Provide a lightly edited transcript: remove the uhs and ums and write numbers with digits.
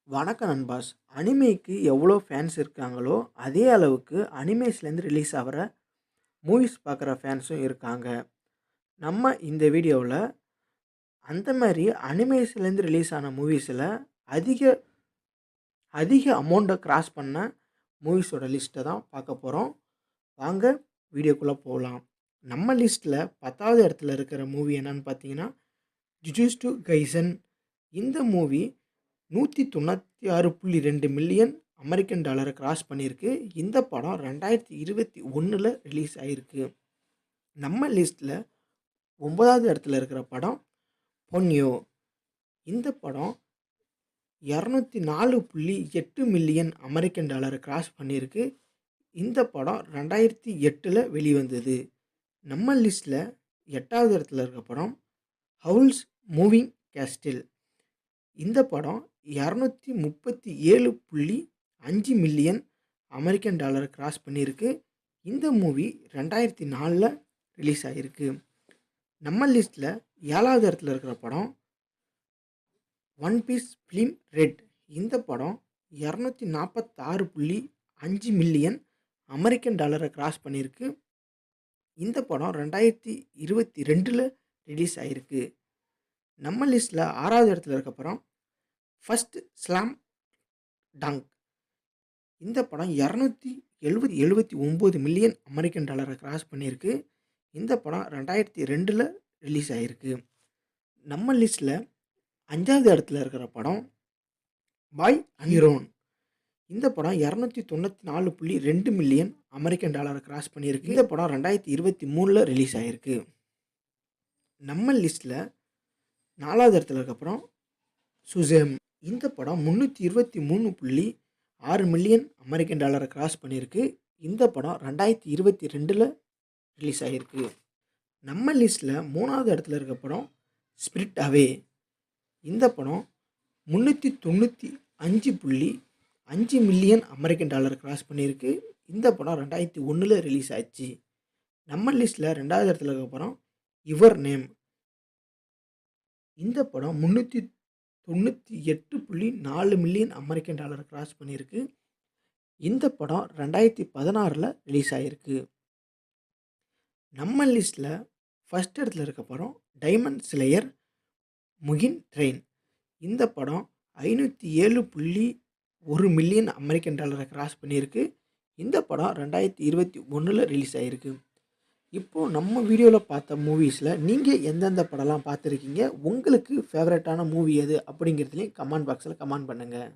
வணக்கம் நண்பாஸ். அனிமேக்கு எவ்வளோ ஃபேன்ஸ் இருக்காங்களோ, அதே அளவுக்கு அனிமேஸ்லேருந்து ரிலீஸ் ஆகுற மூவிஸ் பார்க்குற ஃபேன்ஸும் இருக்காங்க. நம்ம இந்த வீடியோவில் அந்த மாதிரி அனிமேஸ்லேருந்து ரிலீஸ் ஆன மூவிஸில் அதிக அதிக அமௌண்ட்டை கிராஸ் பண்ண மூவிஸோட லிஸ்ட்டை தான் பார்க்க போகிறோம். வாங்க வீடியோக்குள்ளே போகலாம். நம்ம லிஸ்ட்டில் 10வது இடத்துல இருக்கிற மூவி என்னன்னு பார்த்தீங்கன்னா, ஜுஜுட்சு கைசன். இந்த மூவி 196.2 மில்லியன் அமெரிக்கன் டாலரை கிராஸ் பண்ணியிருக்கு. இந்த படம் 2021 ரிலீஸ் ஆகிருக்கு. நம்ம லிஸ்ட்டில் 9வது இடத்துல இருக்கிற படம் பொன்யோ. இந்த படம் 204.8 மில்லியன் அமெரிக்கன் டாலரை கிராஸ் பண்ணியிருக்கு. இந்த படம் 2008 வெளிவந்தது. நம்ம லிஸ்ட்டில் 8வது இடத்துல இருக்கிற படம் ஹவுல்ஸ் மூவிங் கேஸ்டில். இந்த படம் 237.5 மில்லியன் அமெரிக்கன் டாலரை கிராஸ் பண்ணியிருக்கு. இந்த மூவி 2004 ரிலீஸ் ஆகிருக்கு. நம்ம லிஸ்ட்டில் 7வது இடத்துல இருக்கிற படம் ஒன் பீஸ் ஃபிலிம் ரெட். இந்த படம் 246.5 மில்லியன் அமெரிக்கன் டாலரை கிராஸ் பண்ணியிருக்கு. இந்த படம் 2022 ரிலீஸ் ஆகிருக்கு. நம்ம லிஸ்ட்டில் 6வது இடத்துல இருக்க படம் ஃபர்ஸ்ட் ஸ்லாம் டங்க். இந்த படம் 279 மில்லியன் அமெரிக்கன் டாலரை கிராஸ் பண்ணியிருக்கு. இந்த படம் 2002 ரிலீஸ் ஆகிருக்கு. நம்ம லிஸ்ட்டில் 5வது இடத்துல இருக்கிற படம் பாய் ஹீரோன். இந்த படம் 294.2 மில்லியன் அமெரிக்கன் டாலரை கிராஸ் பண்ணியிருக்கு. இந்த படம் 2023 ரிலீஸ் ஆகிருக்கு. நம்ம லிஸ்ட்டில் 4வது இடத்துல இருக்க படம் சுசேம். இந்த படம் 323.6 மில்லியன் அமெரிக்கன் டாலரை கிராஸ் பண்ணியிருக்கு. இந்த படம் 2022 ரிலீஸ் ஆகிருக்கு. நம்ம லிஸ்ட்டில் 3வது இடத்துல இருக்க படம் ஸ்பிரிட் அவே. இந்த படம் 395.5 மில்லியன் அமெரிக்கன் டாலரை கிராஸ் பண்ணியிருக்கு. இந்த படம் 2001 ரிலீஸ் ஆச்சு. நம்ம லிஸ்ட்டில் 2வது இடத்துல இருக்க படம் யுவர் நேம். இந்த படம் 398.4 மில்லியன் அமெரிக்கன் டாலரை கிராஸ் பண்ணியிருக்கு. இந்த படம் 2016 ரிலீஸ் ஆகிருக்கு. நம்ம லிஸ்ட்டில் ஃபஸ்ட் இடத்துல இருக்க படம் டைமண்ட் ஸ்லேயர் முகின் ட்ரெயின். இந்த படம் 507.1 மில்லியன் அமெரிக்கன் டாலரை கிராஸ் பண்ணியிருக்கு. இந்த படம் 2021 ரிலீஸ் ஆகிருக்கு. இப்போது நம்ம வீடியோவில் பார்த்த மூவிஸில் நீங்கள் எந்தெந்த படம்லாம் பார்த்துருக்கீங்க, உங்களுக்கு ஃபேவரட்டான மூவி எது அப்படிங்கிறதுலையும் கமெண்ட் பாக்ஸில் கமெண்ட் பண்ணுங்கள்.